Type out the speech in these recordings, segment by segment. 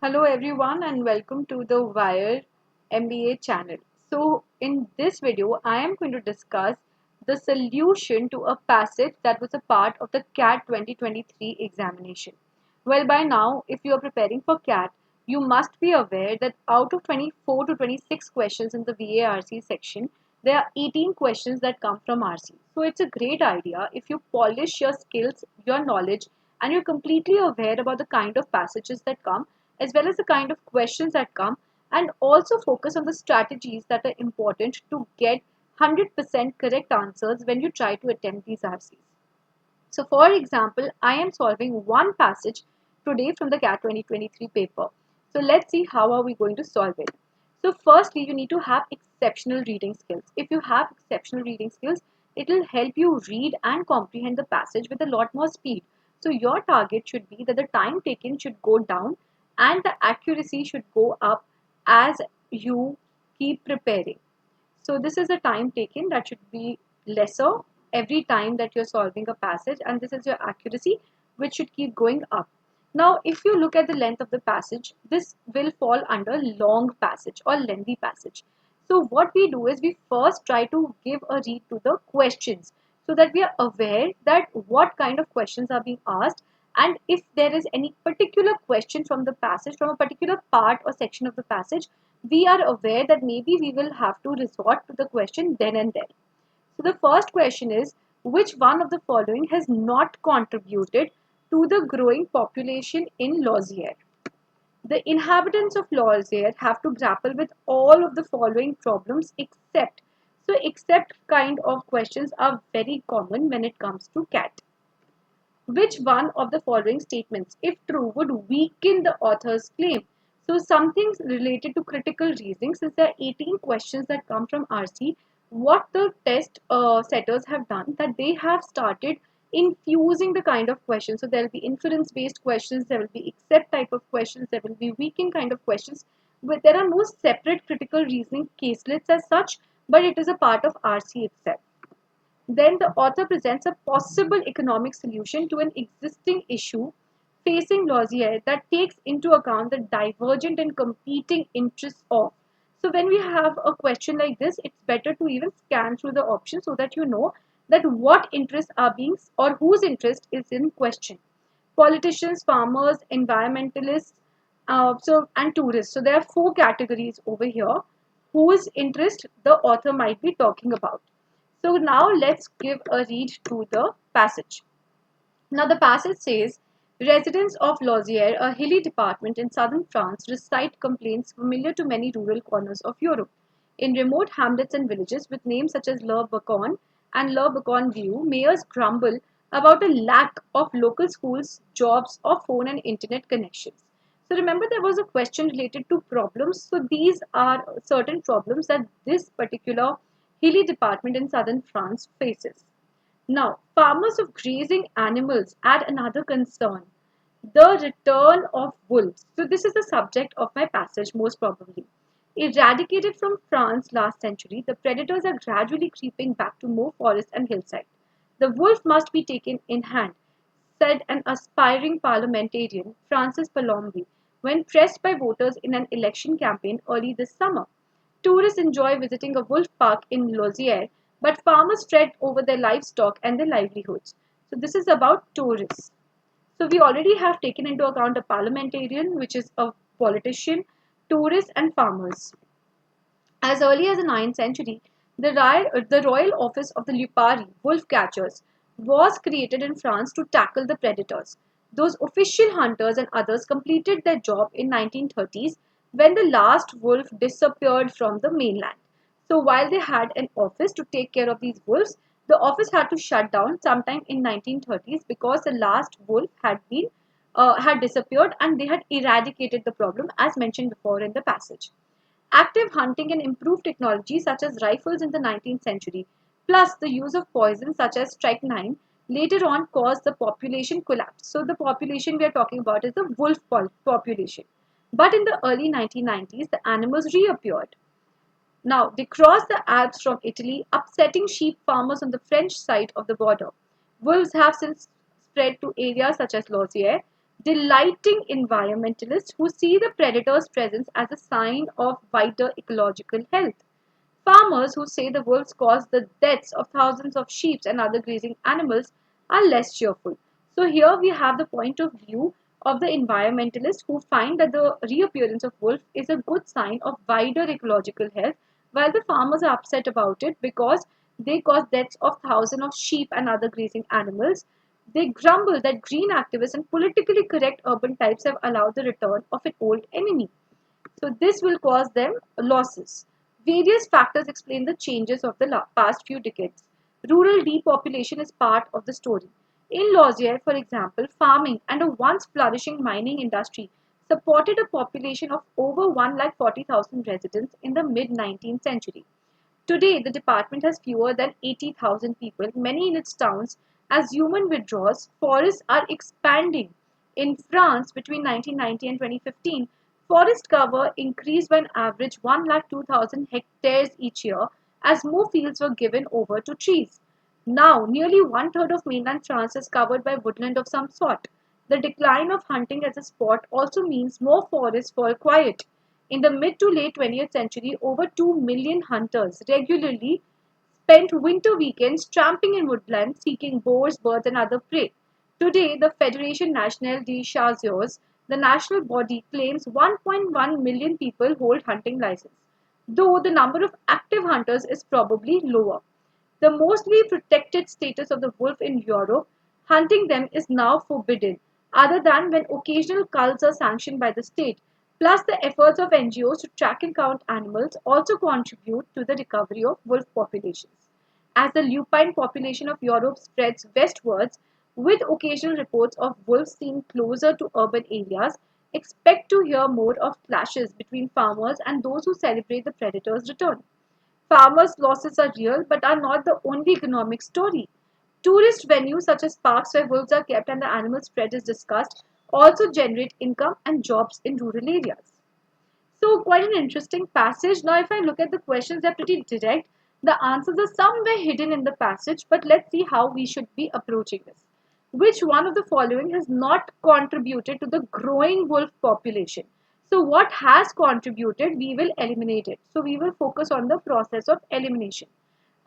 Hello everyone and welcome to the Wire MBA channel. So in this video I am going to discuss the solution to a passage that was a part of the CAT 2023 examination. Well, by now if you are preparing for CAT, you must be aware that out of 24 to 26 questions in the VARC section, there are 18 questions that come from RC. So it's a great idea if you polish your skills, your knowledge, and you're completely aware about the kind of passages that come as well as the kind of questions that come, and also focus on the strategies that are important to get 100% correct answers when you try to attempt these RCs. So for example, I am solving one passage today from the CAT 2023 paper. So let's see how are we going to solve it. So firstly, you need to have exceptional reading skills. If you have exceptional reading skills, it will help you read and comprehend the passage with a lot more speed. So your target should be that the time taken should go down and the accuracy should go up as you keep preparing. So this is the time taken that should be lesser every time that you're solving a passage, and this is your accuracy which should keep going up. Now if you look at the length of the passage, this will fall under long passage or lengthy passage. So what we do is we first try to give a read to the questions so that we are aware that what kind of questions are being asked, and if there is any particular question from the passage, from a particular part or section of the passage, we are aware that maybe we will have to resort to the question then and there. So the first question is, which one of the following has not contributed to the growing population in Lozère? The inhabitants of Lozère have to grapple with all of the following problems except. So except kind of questions are very common when it comes to CAT. Which one of the following statements, if true, would weaken the author's claim? So something related to critical reasoning, since there are 18 questions that come from RC, what the test setters have done, that they have started infusing the kind of questions. So there will be inference based questions, there will be except type of questions, there will be weaken kind of questions, but there are no separate critical reasoning caselets as such, but it is a part of RC itself. Then the author presents a possible economic solution to an existing issue facing Lozère that takes into account the divergent and competing interests of. So when we have a question like this, it's better to even scan through the options so that you know that what interests are being or whose interest is in question. Politicians, farmers, environmentalists, and tourists. So there are four categories over here whose interest the author might be talking about. So now let's give a read to the passage. Now the passage says, residents of Lozère, a hilly department in southern France, recite complaints familiar to many rural corners of Europe. In remote hamlets and villages with names such as Le Bacon and Le Bacon View, mayors grumble about a lack of local schools, jobs, or phone and internet connections. So remember, there was a question related to problems. So these are certain problems that this particular hilly department in southern France faces. Now, farmers of grazing animals add another concern, the return of wolves. So this is the subject of my passage most probably. Eradicated from France last century, the predators are gradually creeping back to more forest and hillside. The wolf must be taken in hand, said an aspiring parliamentarian, Francis Palombi, when pressed by voters in an election campaign early this summer. Tourists enjoy visiting a wolf park in Lozère, but farmers fret over their livestock and their livelihoods. So this is about tourists. So we already have taken into account a parliamentarian, which is a politician, tourists and farmers. As early as the 9th century, the royal office of the Lupari, wolf catchers, was created in France to tackle the predators. Those official hunters and others completed their job in 1930s when the last wolf disappeared from the mainland. So while they had an office to take care of these wolves, the office had to shut down sometime in 1930s because the last wolf had disappeared and they had eradicated the problem as mentioned before in the passage. Active hunting and improved technology such as rifles in the 19th century, plus the use of poison such as strychnine, later on caused the population collapse. So the population we are talking about is the wolf population. But in the early 1990s, the animals reappeared. Now, they crossed the Alps from Italy, upsetting sheep farmers on the French side of the border. Wolves have since spread to areas such as Lozère. Delighting environmentalists who see the predator's presence as a sign of wider ecological health. Farmers who say the wolves caused the deaths of thousands of sheep and other grazing animals are less cheerful. So here we have the point of view of the environmentalists who find that the reappearance of wolf is a good sign of wider ecological health, while the farmers are upset about it because they cause deaths of thousands of sheep and other grazing animals. They grumble that green activists and politically correct urban types have allowed the return of an old enemy. So this will cause them losses. Various factors explain the changes of the past few decades. Rural depopulation is part of the story. In Lozère, for example, farming and a once flourishing mining industry supported a population of over 140,000 residents in the mid-19th century. Today, the department has fewer than 80,000 people, many in its towns. As human withdraws, forests are expanding. In France, between 1990 and 2015, forest cover increased by an average 102,000 hectares each year as more fields were given over to trees. Now, nearly one third of mainland France is covered by woodland of some sort. The decline of hunting as a sport also means more forests fall quiet. In the mid to late 20th century, over 2 million hunters regularly spent winter weekends tramping in woodlands seeking boars, birds, and other prey. Today, the Fédération Nationale des Chasseurs, the national body, claims 1.1 million people hold hunting license, though the number of active hunters is probably lower. The mostly protected status of the wolf in Europe, hunting them is now forbidden, other than when occasional cults are sanctioned by the state. Plus, the efforts of NGOs to track and count animals also contribute to the recovery of wolf populations. As the lupine population of Europe spreads westwards, with occasional reports of wolves seen closer to urban areas, expect to hear more of clashes between farmers and those who celebrate the predator's return. Farmers' losses are real but are not the only economic story. Tourist venues such as parks where wolves are kept and the animal spread is discussed also generate income and jobs in rural areas. So, quite an interesting passage. Now, if I look at the questions, they're pretty direct. The answers are somewhere hidden in the passage, but let's see how we should be approaching this. Which one of the following has not contributed to the growing wolf population? So, what has contributed, we will eliminate it. So, we will focus on the process of elimination.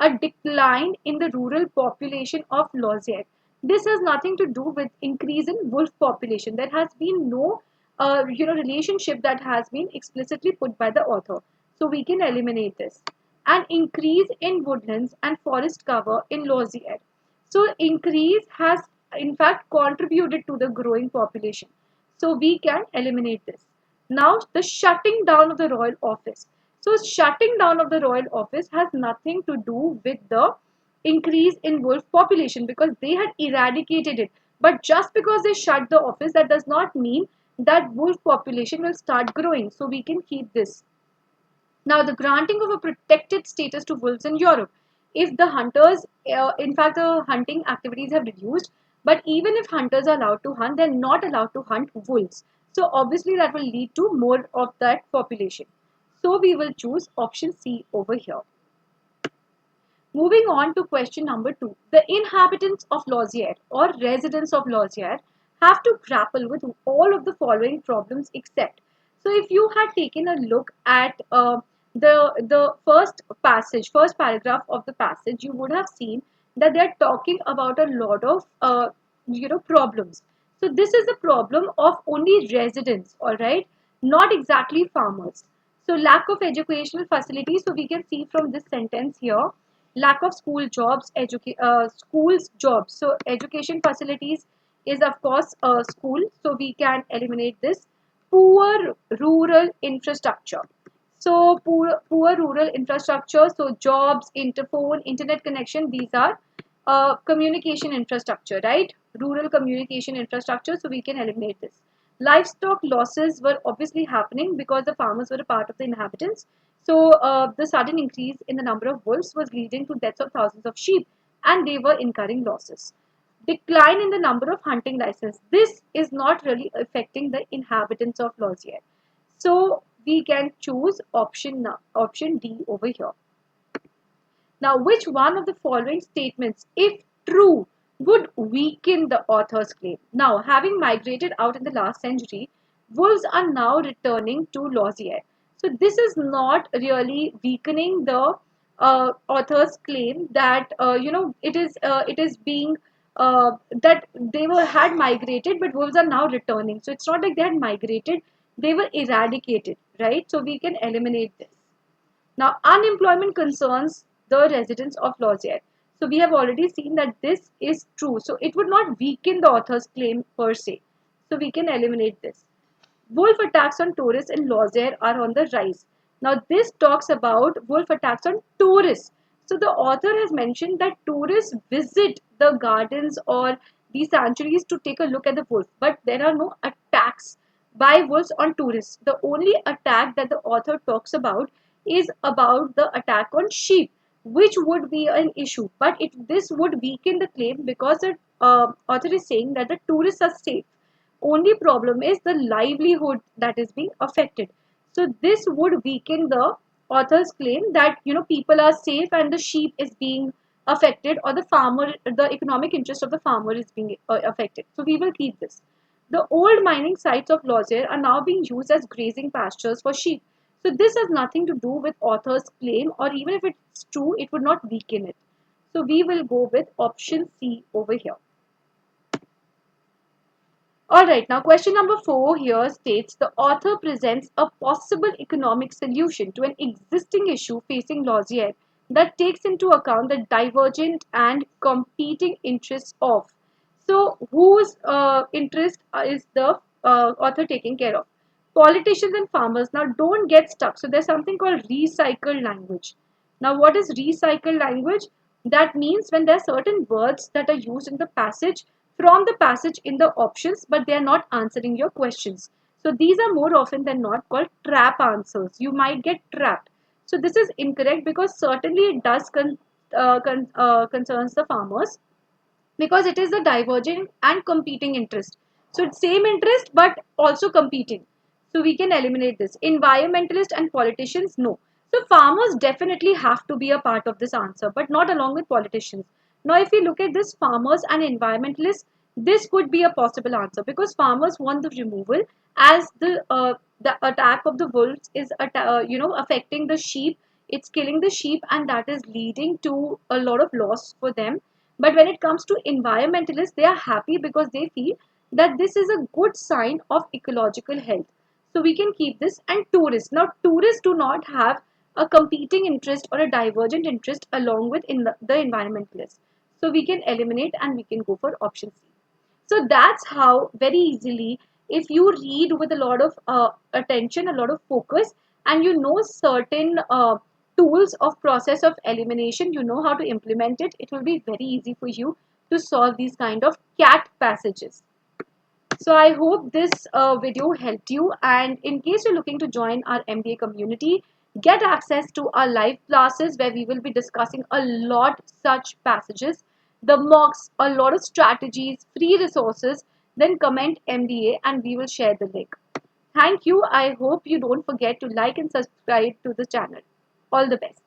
A decline in the rural population of Lozère. This has nothing to do with increase in wolf population. There has been no relationship that has been explicitly put by the author. So we can eliminate this. An increase in woodlands and forest cover in Lozère. So increase has in fact contributed to the growing population. So we can eliminate this. Now the shutting down of the royal office. So shutting down of the royal office has nothing to do with the increase in wolf population because they had eradicated it. But just because they shut the office, that does not mean that wolf population will start growing. So we can keep this. Now, the granting of a protected status to wolves in Europe. If the hunters, in fact, the hunting activities have reduced, but even if hunters are allowed to hunt, they're not allowed to hunt wolves. So, obviously, that will lead to more of that population. So, we will choose option C over here. Moving on to question number 2. The inhabitants of Lozère or residents of Lozère have to grapple with all of the following problems except. So if you had taken a look at the first paragraph of the passage, you would have seen that they are talking about a lot of problems. So this is a problem of only residents, all right, not exactly farmers. So lack of educational facilities. So we can see from this sentence here, lack of schools jobs. So education facilities is of course a school. So we can eliminate this. Poor rural infrastructure. So poor rural infrastructure. So jobs, interphone, internet connection. These are communication infrastructure, right? Rural communication infrastructure. So we can eliminate this. Livestock losses were obviously happening because the farmers were a part of the inhabitants. So the sudden increase in the number of wolves was leading to deaths of thousands of sheep and they were incurring losses. Decline in the number of hunting licenses. This is not really affecting the inhabitants of Lozère. So we can choose option D over here. Now, which one of the following statements, if true, would weaken the author's claim. Now, having migrated out in the last century, wolves are now returning to Lausier. So this is not really weakening the author's claim that it is being that they were had migrated, but wolves are now returning. So it's not like they had migrated; they were eradicated, right? So we can eliminate this. Now, unemployment concerns the residents of Lausier. So we have already seen that this is true. So it would not weaken the author's claim per se. So we can eliminate this. Wolf attacks on tourists in Lausier are on the rise. Now this talks about wolf attacks on tourists. So the author has mentioned that tourists visit the gardens or the sanctuaries to take a look at the wolf, but there are no attacks by wolves on tourists. The only attack that the author talks about is about the attack on sheep, which would be an issue. But this would weaken the claim because the author is saying that the tourists are safe. Only problem is the livelihood that is being affected. So this would weaken the author's claim that people are safe and the sheep is being affected, or the economic interest of the farmer is being affected. So we will keep this. The old mining sites of Lausier are now being used as grazing pastures for sheep. So this has nothing to do with author's claim, or even if it's true, it would not weaken it. So we will go with option C over here. Alright, now question number 4 here states the author presents a possible economic solution to an existing issue facing Lausier that takes into account the divergent and competing interests of. So, whose interest is the author taking care of? Politicians and farmers. Now, don't get stuck. So, there's something called recycled language. Now, what is recycled language? That means when there are certain words that are used in the passage from the passage in the options, but they are not answering your questions. So these are more often than not called trap answers. You might get trapped. So this is incorrect because certainly it does concerns the farmers, because it is a diverging and competing interest. So it's same interest but also competing. So we can eliminate this. Environmentalists and politicians, no. So farmers definitely have to be a part of this answer, but not along with politicians. Now if we look at this, farmers and environmentalists, this could be a possible answer because farmers want the removal, as the attack of the wolves is affecting the sheep. It's killing the sheep and that is leading to a lot of loss for them. But when it comes to environmentalists, they are happy because they feel that this is a good sign of ecological health. So we can keep this. And tourists. Now, tourists do not have a competing interest or a divergent interest along with the environmentalists. So we can eliminate and we can go for option C. So that's how very easily, if you read with a lot of attention, a lot of focus, and you know certain tools of process of elimination, you know how to implement it, it will be very easy for you to solve these kind of cat passages. So I hope this video helped you, and in case you're looking to join our MBA community, get access to our live classes where we will be discussing a lot such passages, the mocks, a lot of strategies, free resources. Then comment MBA and we will share the link. Thank you. I hope you don't forget to like and subscribe to the channel. All the best.